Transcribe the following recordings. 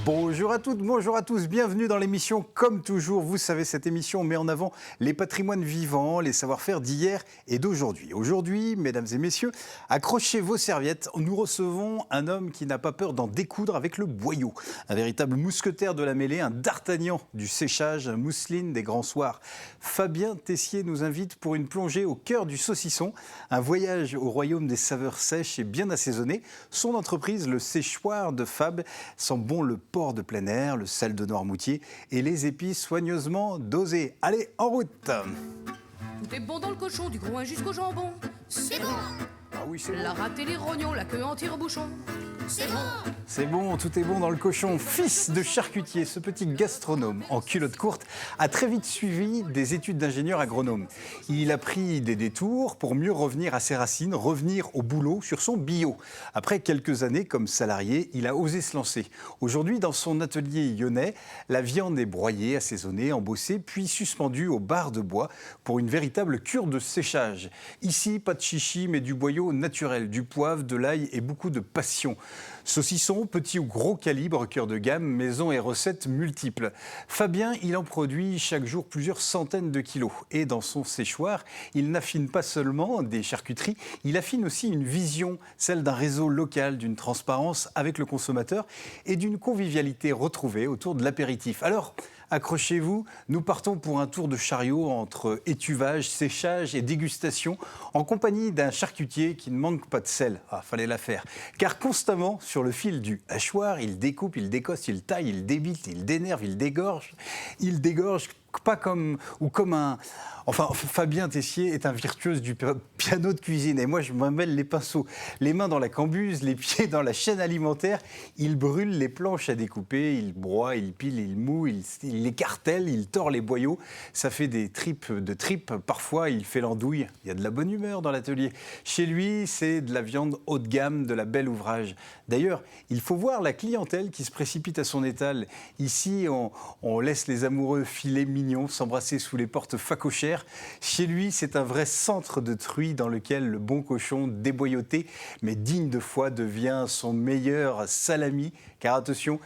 Bonjour à toutes, bonjour à tous, bienvenue dans l'émission Comme toujours. Vous savez, cette émission met en avant les patrimoines vivants, les savoir-faire d'hier et d'aujourd'hui. Aujourd'hui, mesdames et messieurs, accrochez vos serviettes. Nous recevons un homme qui n'a pas peur d'en découdre avec le boyau. Un véritable mousquetaire de la mêlée, un d'Artagnan du séchage, un mousseline des grands soirs. Fabien Tessier nous invite pour une plongée au cœur du saucisson, un voyage au royaume des saveurs sèches et bien assaisonnées. Son entreprise, le séchoir de Fab, sent bon le porc de plein air, le sel de Noirmoutier et les épices soigneusement dosées. Allez, en route! Tout est bon dans le cochon, du groin jusqu'au jambon. C'est bon. Ah oui, c'est La rate et les rognons, la queue en tire-bouchon. C'est bon. C'est bon, tout est bon dans le cochon. Fils de charcutier, ce petit gastronome en culotte courte a très vite suivi des études d'ingénieur agronome. Il a pris des détours pour mieux revenir à ses racines, revenir au boulot sur son bio. Après quelques années comme salarié, il a osé se lancer. Aujourd'hui, dans son atelier lyonnais, la viande est broyée, assaisonnée, embossée, puis suspendue au bar de bois pour une véritable cure de séchage. Ici, pas de chichi, mais du boyau naturel, du poivre, de l'ail et beaucoup de passion. Saucisson, petit ou gros calibre, cœur de gamme, maison et recettes multiples. Fabien, il en produit chaque jour plusieurs centaines de kilos. Et dans son séchoir, il n'affine pas seulement des charcuteries, il affine aussi une vision, celle d'un réseau local, d'une transparence avec le consommateur et d'une convivialité retrouvée autour de l'apéritif. Alors, accrochez-vous, nous partons pour un tour de chariot entre étuvage, séchage et dégustation en compagnie d'un charcutier qui ne manque pas de sel. Ah, fallait la faire. Car constamment, sur le fil du hachoir, il découpe, il décoste, il taille, il débite, il dénerve, il dégorge. Il dégorge pas comme un... Enfin, Fabien Tessier est un virtuose du piano de cuisine. Et moi, je me mêle les pinceaux, les mains dans la cambuse, les pieds dans la chaîne alimentaire. Il brûle les planches à découper, il broie, il pile, il moue, il écartèle, il tord les boyaux. Ça fait des tripes de tripes. Parfois, il fait l'andouille. Il y a de la bonne humeur dans l'atelier. Chez lui, c'est de la viande haut de gamme, de la belle ouvrage. D'ailleurs, il faut voir la clientèle qui se précipite à son étal. Ici, on laisse les amoureux filets mignons s'embrasser sous les portes facochères. Chez lui, c'est un vrai centre de truie dans lequel le bon cochon déboyauté, mais digne de foi, devient son meilleur salami. Car attention,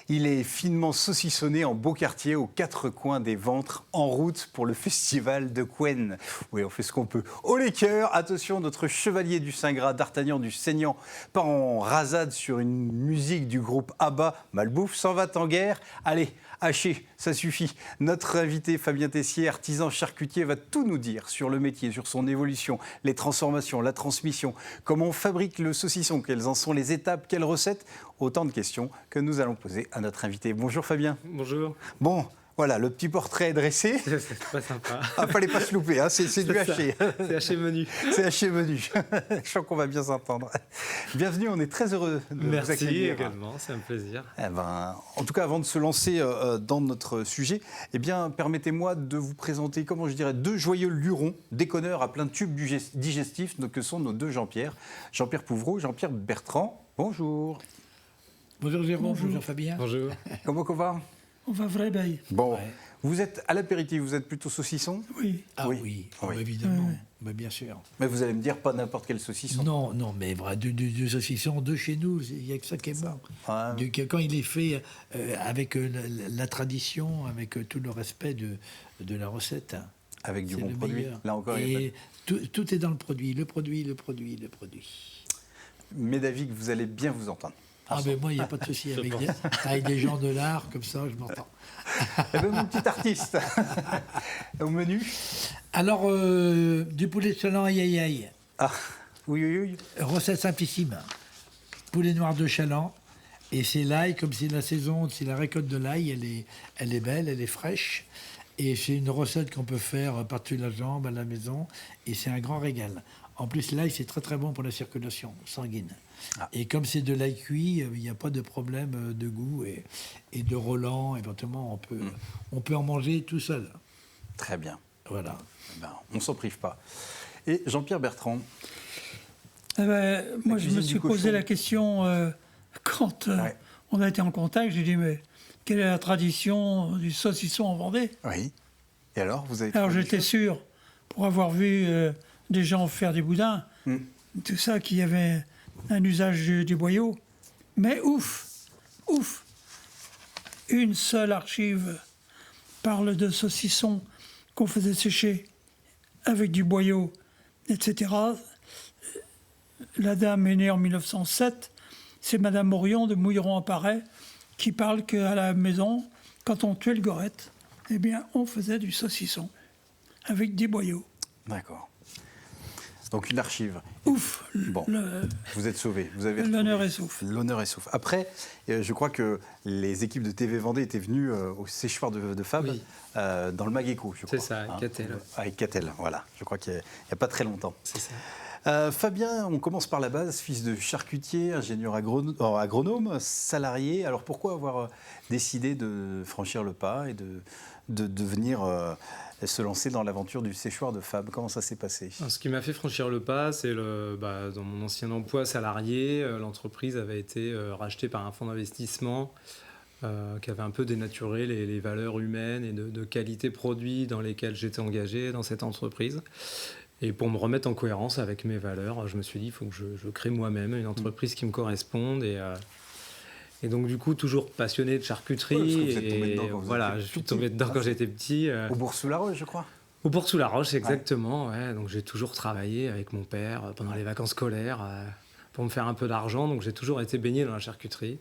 il est finement saucissonné en beau quartier aux quatre coins des ventres, en route pour le festival de Couenne. Oui, on fait ce qu'on peut. Haut les cœurs, attention, notre chevalier du Saint-Gras, d'Artagnan du Saignant, part en rasade sur une musique du groupe ABBA. Malbouffe s'en va en guerre. Allez, hachez, ça suffit. Notre invité Fabien Tessier, artisan charcutier, va tout nous dire sur le métier, sur son évolution, les transformations, la transmission, comment on fabrique le saucisson, quelles en sont les étapes, quelles recettes. Autant de questions que nous allons poser à notre invité. Bonjour Fabien. Bonjour. Bon, voilà, le petit portrait est dressé. C'est très sympa. Ah, fallait pas se louper, hein, c'est du haché. C'est haché menu. C'est haché menu. Je sens qu'on va bien s'entendre. Bienvenue, on est très heureux de vous Merci accueillir. également, c'est un plaisir. Eh ben, en tout cas, avant de se lancer dans notre sujet, eh bien, permettez-moi de vous présenter, comment je dirais, deux joyeux lurons, déconneurs à plein de tubes digestifs, que sont nos deux Jean-Pierre. Jean-Pierre Pouvreau et Jean-Pierre Bertrand. Bonjour. Bonjour Jérôme, bonjour Fabien. Bonjour. Comment on va? On va vrai bail. Bon, Ouais. vous êtes à l'apéritif, vous êtes plutôt saucisson? Oui. Ah Oui. oui, Oui. évidemment, bah, bien sûr. Mais vous allez me dire pas n'importe quel saucisson. Non, non, mais vrai, deux saucissons, deux chez nous, il n'y a que ça qui est bon. Ouais. Quand il est fait avec la tradition, avec tout le respect de la recette. Avec du c'est bon le produit. meilleur. Là encore, il y a Et tout est dans le produit, le produit. Mais David, vous allez bien vous entendre. Ah ben moi, il n'y a pas de souci avec des gens de l'art, comme ça, je m'entends. Eh ben, mon petit artiste, au menu. Alors, du poulet de Chaland, aïe aïe aïe. Ah, oui, oui, oui. Recette simplissime. Poulet noir de Chaland. Et c'est l'ail, comme c'est la saison, c'est la récolte de l'ail, elle est belle, elle est fraîche. Et c'est une recette qu'on peut faire par-dessus la jambe à la maison. Et c'est un grand régal. En plus, l'ail, c'est très très bon pour la circulation sanguine. Ah. Et comme c'est de l'ail cuit, il n'y a pas de problème de goût et de relent. Éventuellement, on peut en manger tout seul. Très bien. Voilà. Eh ben, on ne s'en prive pas. Et Jean-Pierre Bertrand. Eh ben, moi, je cuisine me du suis cochon. posé la question quand Ouais. on a été en contact. J'ai dit, mais quelle est la tradition du saucisson en Vendée? Oui. Et alors, vous avez Alors, trouvé des j'étais choses sûr, pour avoir vu des gens faire des boudins, tout ça, qu'il y avait un usage du boyau. Mais ouf, une seule archive parle de saucissons qu'on faisait sécher avec du boyau, etc. La dame est née en 1907. C'est Madame Morion de Mouilleron-en-Parais qui parle qu'à la maison, quand on tuait le gorette, eh bien, on faisait du saucisson avec des boyaux. D'accord. Donc une archive. Ouf, Bon, vous êtes sauvés. Vous avez l'honneur retrouvé. est sauf. L'honneur est sauf. Après, je crois que les équipes de TV Vendée étaient venues au séchoir de Fab, Oui. dans le Mageco, je crois. C'est ça, avec Catel. Avec Catel, voilà. Je crois qu'il n'y a pas très longtemps. C'est ça. Fabien, on commence par la base, fils de charcutier, ingénieur agronome, salarié. Alors pourquoi avoir décidé de franchir le pas et de venir se lancer dans l'aventure du séchoir de Fab? Comment ça s'est passé? Alors, ce qui m'a fait franchir le pas, c'est dans mon ancien emploi salarié, l'entreprise avait été rachetée par un fonds d'investissement qui avait un peu dénaturé les valeurs humaines et de qualité produit dans lesquelles j'étais engagé dans cette entreprise. Et pour me remettre en cohérence avec mes valeurs, je me suis dit, il faut que je crée moi-même une entreprise qui me corresponde. Et donc, du coup, toujours passionné de charcuterie. Ouais, parce que vous êtes tombé et dedans quand vous voilà, étiez je suis tout tombé petit. dedans quand j'étais petit. Au Bourg-sous-la-Roche, je crois. Au Port-sous-la-Roche, exactement. Ouais. Donc, j'ai toujours travaillé avec mon père pendant les vacances scolaires pour me faire un peu d'argent. Donc, j'ai toujours été baigné dans la charcuterie.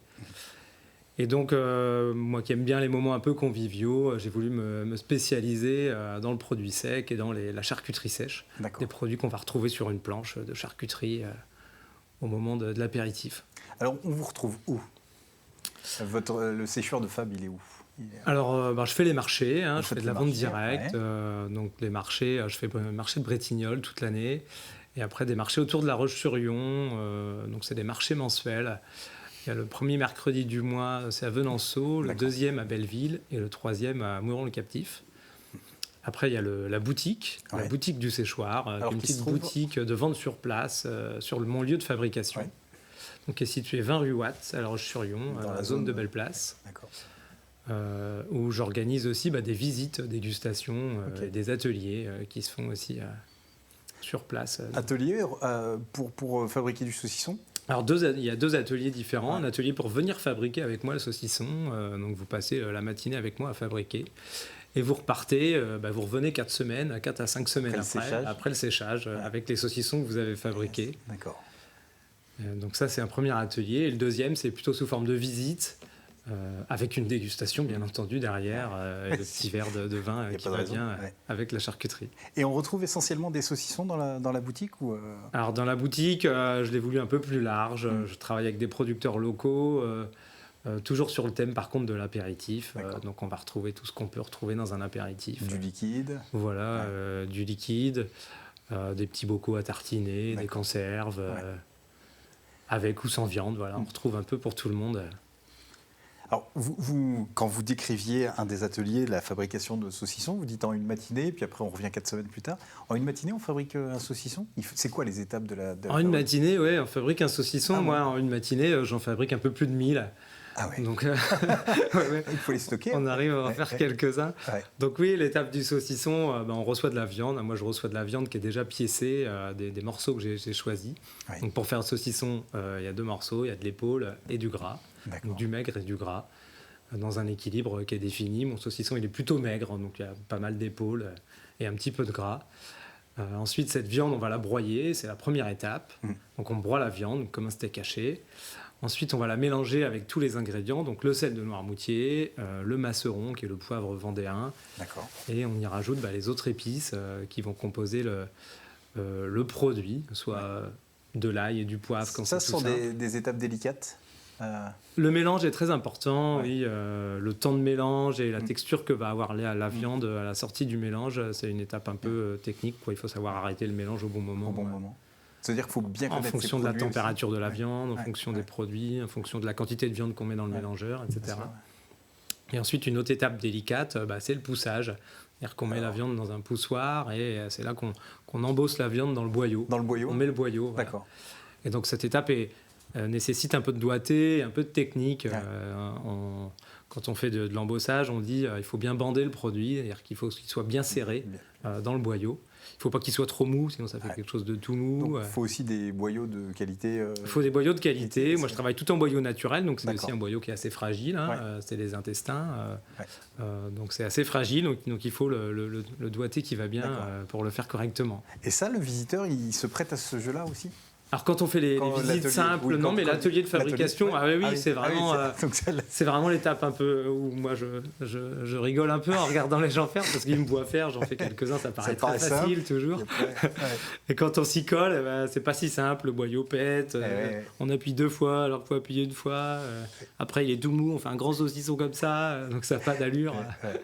Et donc, moi qui aime bien les moments un peu conviviaux, j'ai voulu me spécialiser dans le produit sec et dans la charcuterie sèche. D'accord. Des produits qu'on va retrouver sur une planche de charcuterie au moment de l'apéritif. Alors, on vous retrouve où? Le séchoir de Fab, il est où? Alors, je fais les marchés, Vous je faites fais de la les vente marchés, directe. ouais. Donc, les marchés, je fais le marché de Bretignolles toute l'année. Et après, des marchés autour de La Roche-sur-Yon. Donc, c'est des marchés mensuels. Il y a le premier mercredi du mois, c'est à Venanceau, le D'accord. deuxième à Belleville et le troisième à Mouron-le-Captif. Après, il y a la boutique, Ouais. la boutique du séchoir, Alors, une qui se petite trouve- boutique de vente sur place sur mon lieu de fabrication. Ouais. Donc, qui est situé 20 rue Watt, à La Roche-sur-Yon, Dans dans la la zone zone de de- Belleplace, D'accord. où j'organise aussi des visites, dégustations, Ok. et des ateliers qui se font aussi sur place. Atelier pour fabriquer du saucisson? Alors, il y a deux ateliers différents. Ouais. Un atelier pour venir fabriquer avec moi le saucisson. Donc, vous passez la matinée avec moi à fabriquer. Et vous repartez, vous revenez 4 à 5 semaines après le séchage, avec les saucissons que vous avez fabriqués. D'accord. Donc ça, c'est un premier atelier. Et le deuxième, c'est plutôt sous forme de visite, avec une dégustation, bien entendu, derrière, et le petit verre de vin Y a qui pas de va raison, bien ouais. avec la charcuterie. Et on retrouve essentiellement des saucissons dans la boutique ou Alors, dans la boutique, je l'ai voulu un peu plus large. Je travaille avec des producteurs locaux, toujours sur le thème, par contre, de l'apéritif. D'accord. Donc, on va retrouver tout ce qu'on peut retrouver dans un apéritif. du liquide? Voilà, du liquide, des petits bocaux à tartiner, des D'accord. conserves, Ouais. avec ou sans viande. Voilà, on retrouve un peu pour tout le monde. Alors, quand vous décriviez un des ateliers, la fabrication de saucissons, vous dites en une matinée, puis après on revient 4 semaines plus tard. En une matinée, on fabrique un saucisson? C'est quoi les étapes de la En une fabrication? matinée, ouais, on fabrique un saucisson. Ah, Moi, en une matinée, j'en fabrique un peu plus de 1000. Ah ouais. Donc, ouais. Il faut les stocker. On arrive à en Ouais, faire ouais. quelques-uns. Ouais. Donc oui, l'étape du saucisson, on reçoit de la viande. Moi, je reçois de la viande qui est déjà piécée, des morceaux que j'ai choisis. Ouais. Donc pour faire le saucisson, il y a 2 morceaux, il y a de l'épaule et du gras, D'accord. donc du maigre et du gras, dans un équilibre qui est défini. Mon saucisson, il est plutôt maigre, donc il y a pas mal d'épaule et un petit peu de gras. Ensuite, cette viande, on va la broyer, c'est la première étape. Donc on broie la viande comme un steak haché. Ensuite, on va la mélanger avec tous les ingrédients, donc le sel de Noirmoutier, le maceron, qui est le poivre vendéen, D'accord. et on y rajoute les autres épices qui vont composer le produit, soit de l'ail et du poivre. Quand Ça, c'est ce tout sont simple. des étapes délicates. Le mélange est très important, Ouais. oui. Le temps de mélange et la texture que va avoir la viande à la sortie du mélange, c'est une étape un peu technique, quoi. Il faut savoir arrêter le mélange au bon moment. Au bon moment. C'est-à-dire qu'il faut bien En connaître fonction ses de la produits température aussi. de la Ouais. viande, en Ouais. fonction Ouais. des produits, en fonction de la quantité de viande qu'on met dans le Ouais. mélangeur, etc. Bien sûr, ouais. Et ensuite, une autre étape délicate, c'est le poussage. C'est-à-dire qu'on met la viande dans un poussoir et c'est là qu'on embosse la viande dans le boyau. Dans le boyau? On met le boyau. Voilà. D'accord. Et donc cette étape nécessite un peu de doigté, un peu de technique. Ouais. Quand on fait de l'embossage, on dit il faut bien bander le produit, c'est-à-dire qu'il faut qu'il soit bien serré Bien. dans le boyau. Il ne faut pas qu'il soit trop mou, sinon ça fait quelque chose de tout mou. Donc, il faut aussi des boyaux de qualité. Il faut des boyaux de qualité. Moi, je c'est- travaille tout en boyau naturel, donc c'est D'accord. aussi un boyau qui est assez fragile. Hein. Ouais. C'est les intestins. Ouais. Donc c'est assez fragile, donc il faut le doigté qui va bien D'accord. pour le faire correctement. Et ça, le visiteur, il se prête à ce jeu-là aussi? Alors quand on fait les Quand visites l'atelier, simples, oui, non, quand- mais quand- l'atelier de fabrication, l'atelier, ouais. oui, c'est vraiment... donc celle-là, C'est vraiment l'étape un peu où moi je rigole un peu en regardant les gens faire parce qu'ils me voient faire, j'en fais quelques-uns, ça paraît paraît très facile simple. toujours. après, ouais. Et quand on s'y colle, eh ben, c'est pas si simple, le boyau pète, ouais. on appuie 2 fois alors qu'il faut appuyer une fois, après il est tout mou, on fait un grand saucisson comme ça, donc ça n'a pas d'allure. Ouais.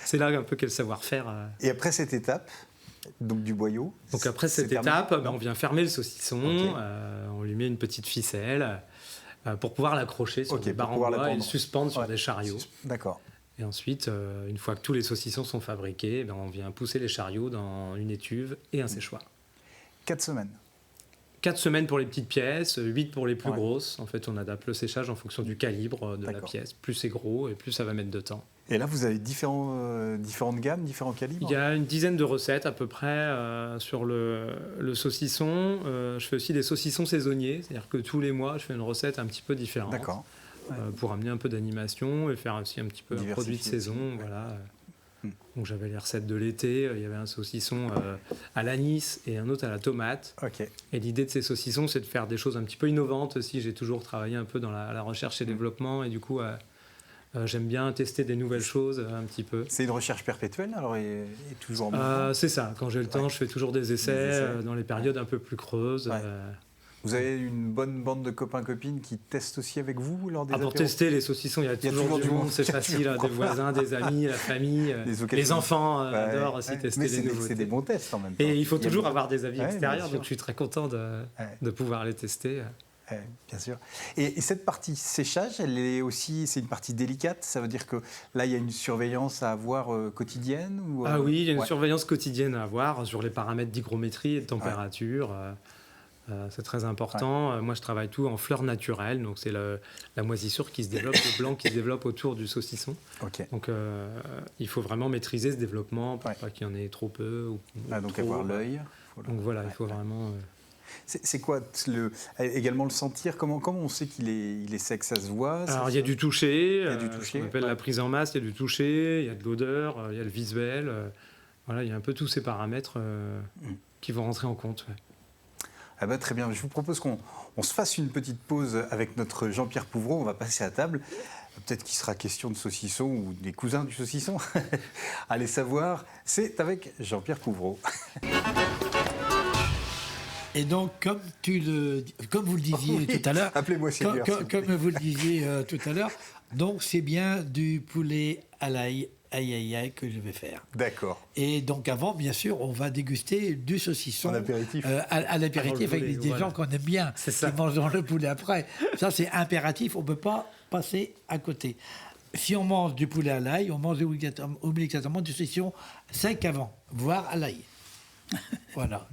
C'est là un peu quel savoir-faire. Et après cette étape, donc du boyau. Donc après c'est cette terminé étape, on vient fermer le saucisson, Ok. on lui met une petite ficelle pour pouvoir l'accrocher sur Ok, des pour barres en pouvoir bois et le l'appendre. suspendre sur Ouais. des chariots. D'accord. Et ensuite, une fois que tous les saucissons sont fabriqués, on vient pousser les chariots dans une étuve et un séchoir. 4 semaines. 4 semaines pour les petites pièces, 8 pour les plus Ouais. grosses. En fait, on adapte le séchage en fonction du calibre de la D'accord. pièce. Plus c'est gros et plus ça va mettre de temps. Et là, vous avez différentes gammes, différents calibres. Il y a une dizaine de recettes à peu près sur le saucisson. Je fais aussi des saucissons saisonniers, c'est-à-dire que tous les mois, je fais une recette un petit peu différente. D'accord. Pour amener un peu d'animation et faire aussi un petit peu un produit de Diversifier saison. aussi, ouais. Voilà. Hmm. Donc j'avais les recettes de l'été, il y avait un saucisson à l'anis et un autre à la tomate. Ok. Et l'idée de ces saucissons, c'est de faire des choses un petit peu innovantes aussi. J'ai toujours travaillé un peu dans la recherche et développement et du coup, j'aime bien tester des nouvelles choses un petit peu. C'est une recherche perpétuelle, alors, et toujours en mouvement. C'est ça, quand j'ai le temps, je fais toujours des essais, essais. dans les périodes un peu plus creuses. Ouais. Vous avez une bonne bande de copains-copines qui testent aussi avec vous lors des Pour apéros tester les saucissons, il y a toujours du monde, c'est facile, hein, des voisins, des amis, la famille, Les occasions. les enfants Ouais, adorent aussi ouais. tester Mais les c'est nouveautés. des bons tests en même temps. Et il faut y a toujours beaucoup- avoir des avis Ouais, extérieurs, bien sûr. donc je suis très content de pouvoir les tester. Ouais, bien sûr. Et cette partie séchage, elle est aussi, c'est une partie délicate. Ça veut dire que là, il y a une surveillance à avoir quotidienne ou, Ah oui, il y a une ouais. surveillance quotidienne à avoir sur les paramètres d'hygrométrie et de température. C'est très important. Moi, je travaille tout en fleurs naturelles, donc c'est la moisissure qui se développe, le blanc qui se développe autour du saucisson. Ok. Donc, il faut vraiment maîtriser ce développement pour Ouais. pas qu'il y en ait trop peu. Ou Donc trop. avoir l'œil. Donc voilà, il Ouais, faut ouais. vraiment... C'est quoi également le sentir? Comment on sait qu'il est sec? Ça se voit? Alors, il y a du toucher, Il y a du toucher, ce qu'on appelle ouais. la prise en masse, il y a du toucher, il y a de l'odeur, il y a le visuel. Voilà, il y a un peu tous ces paramètres qui vont rentrer en compte. Ouais. Ah bah, très bien. Je vous propose qu'on se fasse une petite pause avec notre Jean-Pierre Pouvreau. On va passer à table. Peut-être qu'il sera question de saucisson ou des cousins du saucisson. Allez savoir. C'est avec Jean-Pierre Pouvreau. Et donc, comme vous le disiez Oui. tout à l'heure, Appelez-moi Sylvia. comme vous le disiez tout à l'heure, donc c'est bien du poulet à l'ail, aïe, que je vais faire. D'accord. Et donc avant, bien sûr, on va déguster du saucisson En apéritif. à l'apéritif Avant le avec poulet, des voilà. gens qu'on aime bien, C'est qui ça. mangeront le poulet après. Ça, c'est impératif, on ne peut pas passer à côté. Si on mange du poulet à l'ail, on mange obligatoirement du saucisson sec avant, voire à l'ail. Voilà.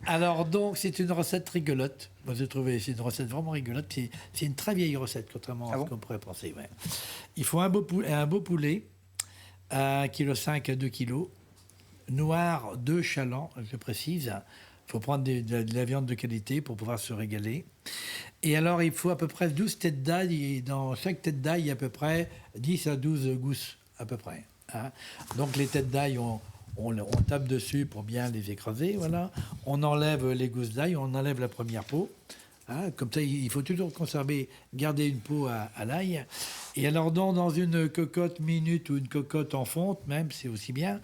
Alors donc, c'est une recette rigolote. Moi, j'ai trouvé, c'est une recette vraiment rigolote. C'est une très vieille recette, contrairement Ah à bon ce qu'on pourrait penser. Ouais. Il faut un beau poulet, 1,5 kg à 2 kg, noir 2 chalands, je précise. Il faut prendre de la viande de qualité pour pouvoir se régaler. Et alors, il faut à peu près 12 têtes d'ail. Et dans chaque tête d'ail, il y a à peu près 10 à 12 gousses, à peu près. Hein. Donc, les têtes d'ail, on tape dessus pour bien les écraser. Voilà. On enlève les gousses d'ail, on enlève la première peau. Hein. Comme ça, il faut toujours garder une peau à l'ail. Et alors, dans une cocotte minute ou une cocotte en fonte, même, c'est aussi bien,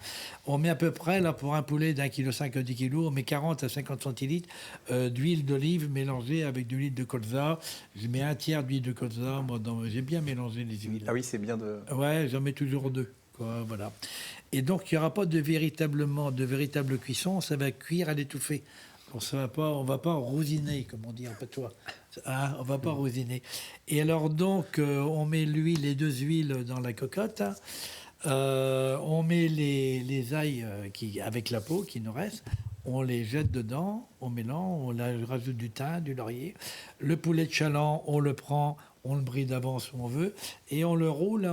on met à peu près, là, pour un poulet d'1,5 kg à 10 kg, on met 40 à 50 centilitres d'huile d'olive mélangée avec de l'huile de colza. Je mets un tiers d'huile de colza. Moi, j'ai bien mélangé les huiles. Ah oui, c'est bien de. Ouais, j'en mets toujours 2. Quoi, voilà. Et donc, il n'y aura pas de véritable cuisson, ça va cuire à l'étouffée. On ne va pas rosiner, comme on dit en patois. Hein, on ne va pas rosiner. Et alors, donc, on met les 2 huiles dans la cocotte. On met les ails avec la peau qui nous reste. On les jette dedans, on mélange, on rajoute du thym, du laurier. Le poulet de chaland, on le prend, on le brie d'avance où on veut. Et on le roule,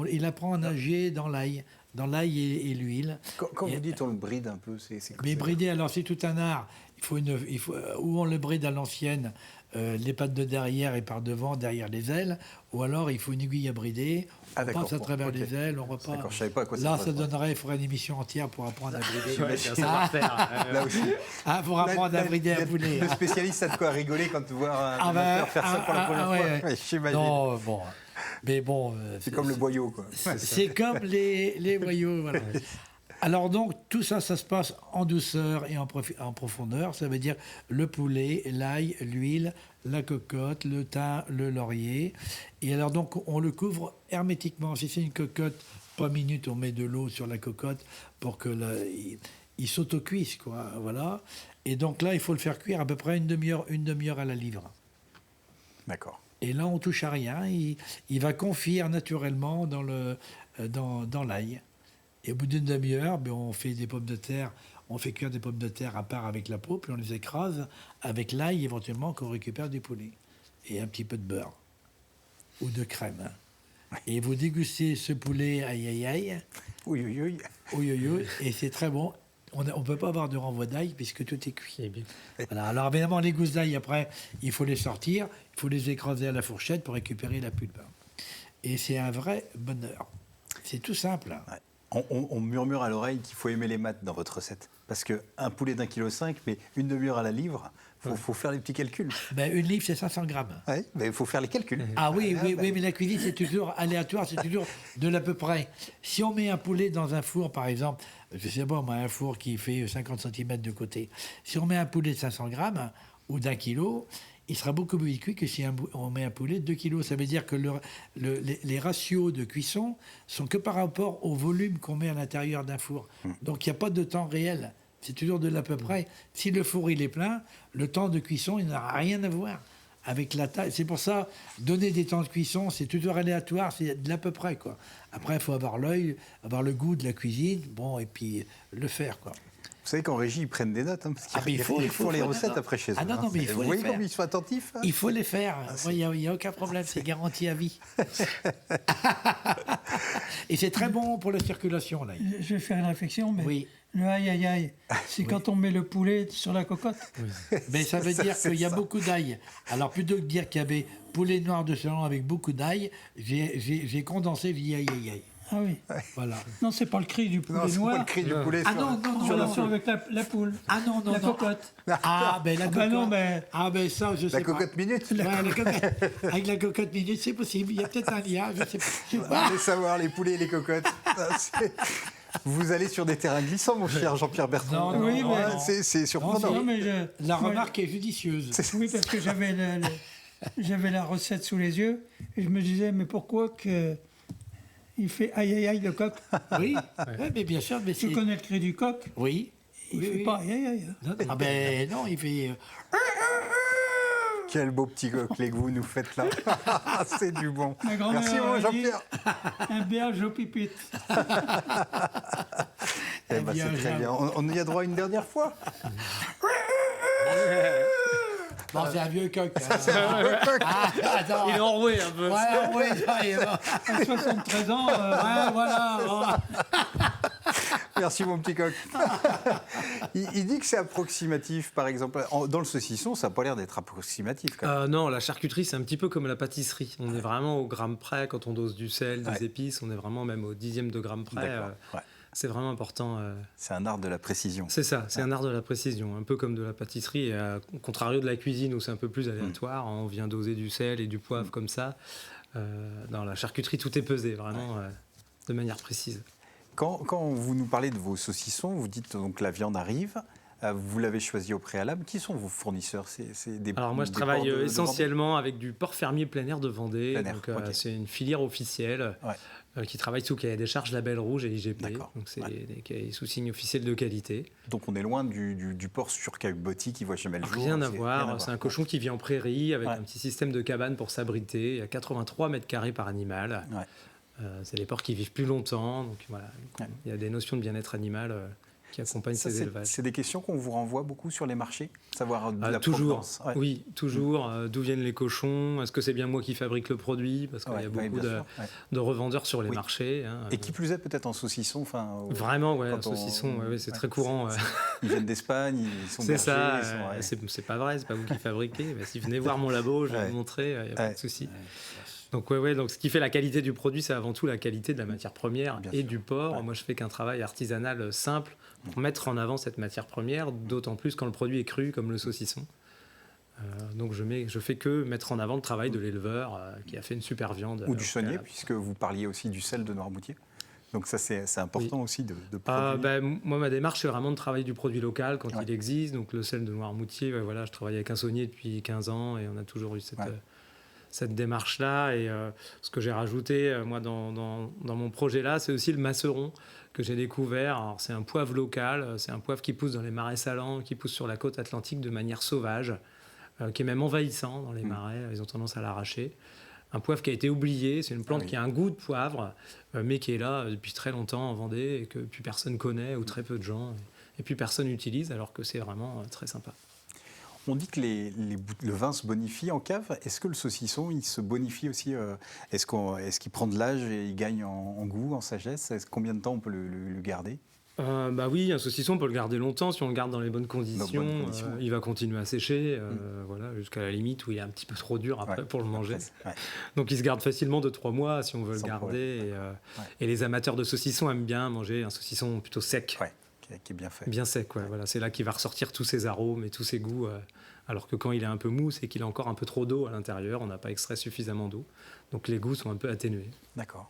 il apprend à nager dans l'ail. dans l'ail et l'huile. Quand Et- vous dites on le bride un peu, c'est Mais brider, alors c'est tout un art. Ou on le bride à l'ancienne, les pattes de derrière et par devant, derrière les ailes, ou alors il faut une aiguille à brider. Ah, On d'accord, passe à bon, travers ok. les ailes, on repart. D'accord, je savais pas à quoi ça Là, correspond. ça donnerait, il faudrait une émission entière pour apprendre à brider. Ouais, c'est un savoir-faire. Là aussi. Pour apprendre à brider un Le poulet. spécialiste a de quoi rigoler quand tu vois un Ah bah, amateur faire ça pour la première fois. ouais. Ouais, j'imagine. Non, bon. Mais bon. C'est comme le boyau, quoi. C'est comme les boyaux, voilà. Alors donc, tout ça, ça se passe en douceur et en profondeur. Ça veut dire le poulet, l'ail, l'huile, la cocotte, le thym, le laurier. Et alors donc, on le couvre hermétiquement. Si c'est une cocotte, pas minute, on met de l'eau sur la cocotte pour que il s'auto-cuise, quoi. Voilà. Et donc là, il faut le faire cuire à peu près une demi-heure à la livre. D'accord. Et là, on touche à rien. Il va confire naturellement dans l'ail. Et au bout d'une demi-heure, on fait des pommes de terre. On fait cuire des pommes de terre à part avec la peau, puis on les écrase avec l'ail éventuellement qu'on récupère du poulet. Et un petit peu de beurre. Ou de crème. Et vous dégustez ce poulet aïe aïe aïe. Oui, oui, oui. Oui, oui, oui. Et c'est très bon. On ne peut pas avoir de renvoi d'ail puisque tout est cuit. Eh bien. Voilà. Alors évidemment, les gousses d'ail, après, il faut les sortir, il faut les écraser à la fourchette pour récupérer la pulpe. Et c'est un vrai bonheur. C'est tout simple. Ouais. On murmure à l'oreille qu'il faut aimer les maths dans votre recette. Parce qu'un poulet d'1,5 kg, mais une demi-heure à la livre, il faut faire les petits calculs. Ben, une livre, c'est 500 grammes. Ouais, mais il faut faire les calculs. Ah oui, oui, oui, mais la cuisine, c'est toujours aléatoire, c'est toujours de l'à peu près. Si on met un poulet dans un four, par exemple, je sais pas, moi, un four qui fait 50 cm de côté, si on met un poulet de 500 grammes ou d'1 kilo, il sera beaucoup plus vite cuit que si on met un poulet de 2 kilos. Ça veut dire que les ratios de cuisson sont que par rapport au volume qu'on met à l'intérieur d'un four. Donc il n'y a pas de temps réel. C'est toujours de l'à peu près. Si le four il est plein, le temps de cuisson, il n'a rien à voir avec la taille. C'est pour ça, donner des temps de cuisson, c'est toujours aléatoire, c'est de l'à peu près, quoi. Après, il faut avoir l'œil, avoir le goût de la cuisine, bon, et puis le faire, quoi. Vous savez qu'en régie, ils prennent des notes, hein, parce qu'ils Ah, mais il faut les faire recettes des après chez eux. Ah, non, non, mais il faut Vous les voyez faire. comme ils sont attentifs, hein. Il faut les faire. Il n'y a aucun problème, c'est garanti à vie. Et c'est très bon pour la circulation, là. Je vais faire une réflexion, mais Oui. le aïe aïe aïe, c'est quand on met le poulet sur la cocotte. Mais ça veut dire C'est qu'il y a ça. beaucoup d'ail. Alors plutôt que de dire qu'il y avait poulet noir de Chalon avec beaucoup d'ail, j'ai condensé, j'ai dit aïe aïe aïe. Ah oui. Voilà. Non, c'est pas le cri du poulet Non, c'est pas noir. le cri du poulet Ah sur non, non, En non, relation non. avec la poule. Ah non, non, La non. cocotte. Ah ben la Ah ben cocotte. non, mais- Ah ben ça, je sais La pas. cocotte minute. Ouais, la cocotte- avec la cocotte minute, c'est possible. Il y a peut-être un lien, je sais pas. Je sais pas. Allez savoir les poulets et les cocottes. Ah, vous allez sur des terrains glissants, mon cher Jean-Pierre Bertrand. Non, non, Oui, non, mais- non. C'est surprenant. Non, mais La remarque est judicieuse. Oui, parce que j'avais la recette sous les yeux et je me disais, mais pourquoi que il fait aïe aïe aïe le coq? Oui, ouais, mais bien sûr, mais Tu c'est... connais le cri du coq? Oui. Il Oui, fait oui. pas aïe aïe aïe. Non, ah ben non, il fait... Quel beau petit coquelet que vous nous faites là. C'est du bon. Ma grand-mère Merci, mon a dit- Jean-Pierre. Un berge au pipite. Eh ben, bien, c'est très Jean. bien. On y a droit une dernière fois. Bon, c'est un vieux coq. Ah, attends. Il est enroué un peu. Ouais, ouais, ouais, ouais. À 73 ans, Ouais, voilà. Merci, mon petit coq. Il dit que c'est approximatif, par exemple. Dans le saucisson, ça n'a pas l'air d'être approximatif. Quand même. Non, la charcuterie, c'est un petit peu comme la pâtisserie. On est vraiment au gramme près quand on dose du sel, des Ouais. épices. On est vraiment même au dixième de gramme près. D'accord. Ouais. C'est vraiment important. C'est un art de la précision. C'est ça, c'est un art de la précision, un peu comme de la pâtisserie. Et au contrario de la cuisine où c'est un peu plus aléatoire, on vient doser du sel et du poivre comme ça. Dans la charcuterie, tout est pesé vraiment de manière précise. Quand vous nous parlez de vos saucissons, vous dites donc la viande arrive. Vous l'avez choisi au préalable. Qui sont vos fournisseurs? C'est des Alors moi, je des travaille ports de Vendée essentiellement avec du porc fermier plein air de Vendée. Plein air, Donc, ok. c'est une filière officielle qui travaille sous cahier des charges Label Rouge et IGP. D'accord. Donc c'est des cahiers sous signe officiel de qualité. Donc on est loin du porc sur Caillebotti qui voit jamais le jour. Rien à C'est voir. C'est un cochon qui vit en prairie avec Ouais. un petit système de cabane pour s'abriter. Il y a 83 mètres carrés par animal. Ouais. C'est des porcs qui vivent plus longtemps. Donc voilà, Ouais. il y a des notions de bien-être animal qui accompagnent Ça, ces élevages. c'est des questions qu'on vous renvoie beaucoup sur les marchés, savoir la Toujours, provenance. Ouais. oui, toujours. D'où viennent les cochons? Est-ce que c'est bien moi qui fabrique le produit? Parce qu'il y a beaucoup bien sûr, ouais. de revendeurs sur les Oui. marchés. Hein. Et qui plus est peut-être en saucisson. Vraiment, ouais, quand un saucisson, c'est ouais, très courant. Ouais. Ils viennent d'Espagne, ils sont C'est bergers. ça, ils sont, ouais. c'est pas vrai, c'est pas vous qui fabriquez. Mais si vous venez voir mon labo, je vais vous montrer, il n'y a pas de souci. Donc, donc, ce qui fait la qualité du produit, c'est avant tout la qualité de la matière première Bien et sûr. du porc. Ouais. Moi, je fais qu'un travail artisanal simple pour mettre en avant cette matière première, d'autant plus quand le produit est cru, comme le saucisson. Donc, je fais que mettre en avant le travail de l'éleveur qui a fait une super viande. Ou du saunier, puisque vous parliez aussi du sel de Noirmoutier. Donc ça, c'est important aussi de produire. Moi, ma démarche, c'est vraiment de travailler du produit local quand Ouais. il existe. Donc, le sel de Noirmoutier, voilà, je travaille avec un saunier depuis 15 ans et on a toujours eu cette démarche-là. Et ce que j'ai rajouté, moi, dans mon projet-là, c'est aussi le macéron que j'ai découvert. Alors, c'est un poivre local, c'est un poivre qui pousse dans les marais salants, qui pousse sur la côte atlantique de manière sauvage, qui est même envahissant dans les marais. Ils ont tendance à l'arracher. Un poivre qui a été oublié, c'est une plante qui a un goût de poivre, mais qui est là depuis très longtemps en Vendée et que plus personne connaît ou très peu de gens. Et puis personne n'utilise alors que c'est vraiment très sympa. On dit que le vin se bonifie en cave. Est-ce que le saucisson, il se bonifie aussi Est-ce qu'il prend de l'âge et il gagne en goût, en sagesse? Combien de temps on peut le garder? Oui, un saucisson, on peut le garder longtemps si on le garde dans les bonnes conditions. Il va continuer à sécher, voilà, jusqu'à la limite où il est un petit peu trop dur après pour le manger. Ouais. Donc il se garde facilement 2-3 mois si on veut Sans le garder. problème. Et les amateurs de saucisson aiment bien manger un saucisson plutôt sec. Ouais, qui est bien fait. Bien sec, voilà. C'est là qu'il va ressortir tous ses arômes et tous ses goûts. Alors que quand il est un peu mou, c'est qu'il a encore un peu trop d'eau à l'intérieur. On n'a pas extrait suffisamment d'eau. Donc les goûts sont un peu atténués. D'accord.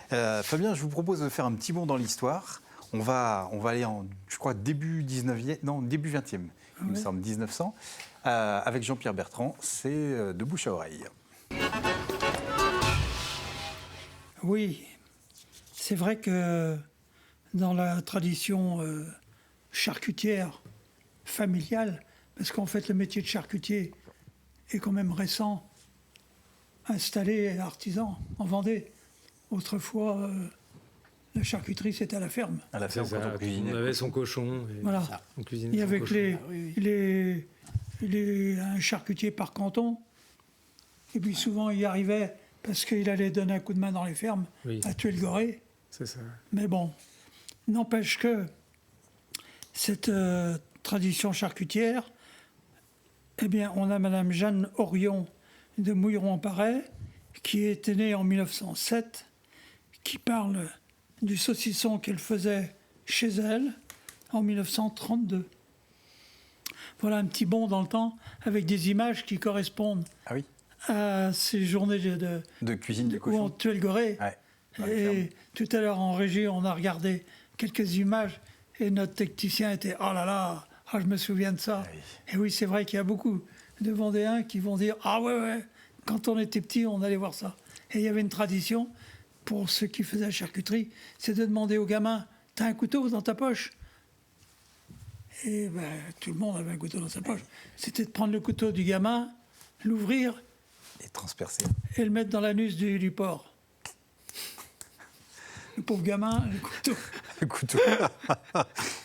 Fabien, je vous propose de faire un petit bond dans l'histoire. On va aller je crois, début 20e, il me semble, 1900, avec Jean-Pierre Bertrand. C'est de bouche à oreille. Oui, c'est vrai que dans la tradition charcutière familiale, parce qu'en fait le métier de charcutier est quand même récent, installé artisan en Vendée. Autrefois, la charcuterie, c'était à la ferme. À la ferme, C'est ça, quand on cuisinait. on avait son cochon. Et Voilà. on cuisinait Il y son avait cochon. un charcutier par canton. Et puis souvent, il y arrivait parce qu'il allait donner un coup de main dans les fermes Oui. à tuer le goré. C'est ça. Mais bon, n'empêche que cette tradition charcutière, eh bien, on a Madame Jeanne Orion de Mouilleron-Paray, qui était née en 1907, qui parle du saucisson qu'elle faisait chez elle en 1932. Voilà un petit bond dans le temps avec des images qui correspondent Ah oui, à ces journées de cuisine du où on cochon. tuait le goré. Ouais, dans les fermes. Et tout à l'heure en régie, on a regardé quelques images et notre technicien était « Oh là là, je me souviens de ça Ah oui. ». Et oui, c'est vrai qu'il y a beaucoup de Vendéens qui vont dire « Ah ouais, quand on était petit, on allait voir ça ». Et il y avait une tradition, pour ceux qui faisaient la charcuterie, c'est de demander aux gamins « T'as un couteau dans ta poche ?» Et ben, tout le monde avait un couteau dans sa poche. C'était de prendre le couteau du gamin, l'ouvrir Et transpercé. et le mettre dans l'anus du porc. Le pauvre gamin, le couteau. Le couteau.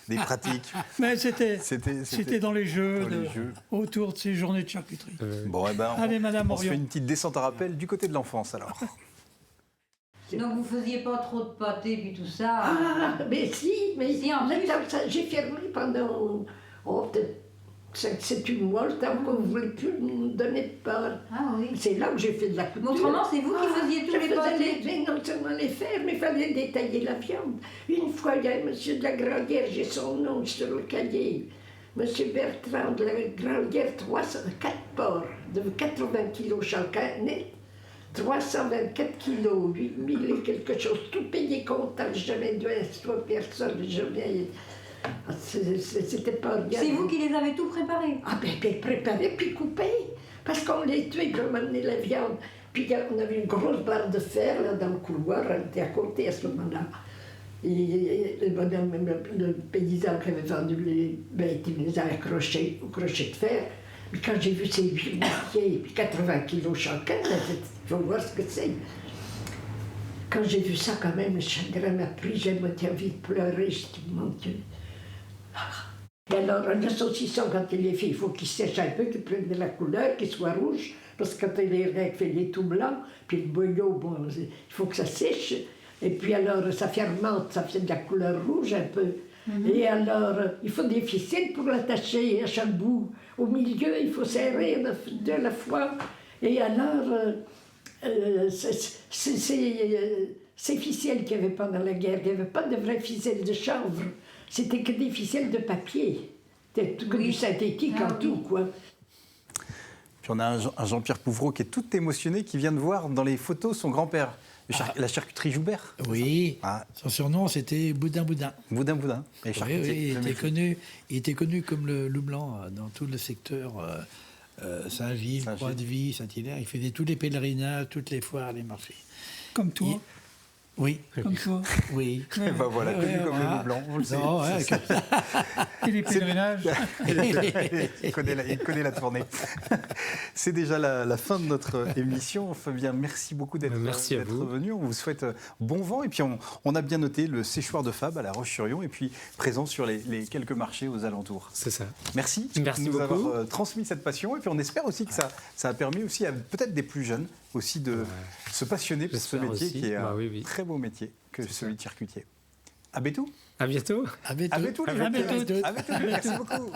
Des pratiques. Mais c'était C'était dans les jeux, dans les jeux. autour de ces journées de charcuterie. Bon, Allez, Madame on se fait Orion. une petite descente à rappel du côté de l'enfance, alors. Donc vous faisiez pas trop de pâté puis tout ça. Ah, mais si, mais Si, en plus. j'ai fermé pendant peut-être 7-8 mois, le temps qu'on ne voulait plus nous donner de pain. Ah oui. C'est là que j'ai fait de la couture. Mais autrement, c'est vous qui faisiez tous Je les faisais pâtés. mais non seulement les faire, mais il fallait détailler la viande. Une fois, il y a un monsieur de la Grandière, j'ai son nom sur le cahier. Monsieur Bertrand de la Grandière, 4 porcs de 80 kilos chacun, net. 324 kilos, 8000 et quelque chose, tout payé comptant, jamais dû à personne, jamais. C'était pas rien. C'est vous qui les avez tout préparés. Ah ben préparé puis coupé, parce qu'on les tuait, puis on amenait la viande. Puis on avait une grosse barre de fer là, dans le couloir, elle était à côté à ce moment-là. Et le paysan qui avait vendu les bêtes, il les a accrochés au crochet de fer. Mais quand j'ai vu ces vieux pieds, puis 80 kilos chacun, il faut voir ce que c'est. Quand j'ai vu ça, quand même, le chagrin m'a pris, j'ai moitié envie de pleurer. Je dis, mon Dieu, Et alors, le saucisson, quand il est fait, il faut qu'il sèche un peu, qu'il prenne de la couleur, qu'il soit rouge, parce que quand il est fait, il est tout blanc, puis le boyau, bon, il faut que ça sèche, et puis alors, ça fermente, ça fait de la couleur rouge un peu. Et alors, il faut des ficelles pour l'attacher à chaque bout. Au milieu, il faut serrer de la fois. Et alors, ces ficelles qu'il n'y avait pendant la guerre, il n'y avait pas de vraies ficelles de chanvre. C'était que des ficelles de papier. C'était que du synthétique en tout, quoi. Puis on a un Jean-Pierre Pouvreau qui est tout émotionné, qui vient de voir dans les photos son grand-père, la charcuterie Joubert. Oui, Ah. son surnom c'était Boudin Boudin. Boudin Boudin. Et Oui, charcutier, il était connu comme le loup blanc dans tout le secteur Saint-Gilles, Croix-de-Vie, Saint-Hilaire. Il faisait tous les pèlerinages, toutes les foires, les marchés. Comme toi. Oui, Comme toi. oui. Et ben voilà, connu comme le loup blanc, on le sait. Non, ouais, Et les pèlerinages. Il connaît la tournée. C'est déjà la fin de notre émission. Fabien, merci beaucoup d'être venu. On vous souhaite bon vent. Et puis, on a bien noté le séchoir de Fab à La Roche-sur-Yon et puis présent sur les quelques marchés aux alentours. C'est ça. Merci de nous avoir transmis cette passion. Et puis, on espère aussi que ça a permis aussi à peut-être des plus jeunes aussi de se passionner pour ce métier aussi. qui est un oui. très beau métier que celui de charcutier. À bientôt. À bientôt. À bientôt. À bientôt, les À bientôt. gens. À bientôt. Merci beaucoup.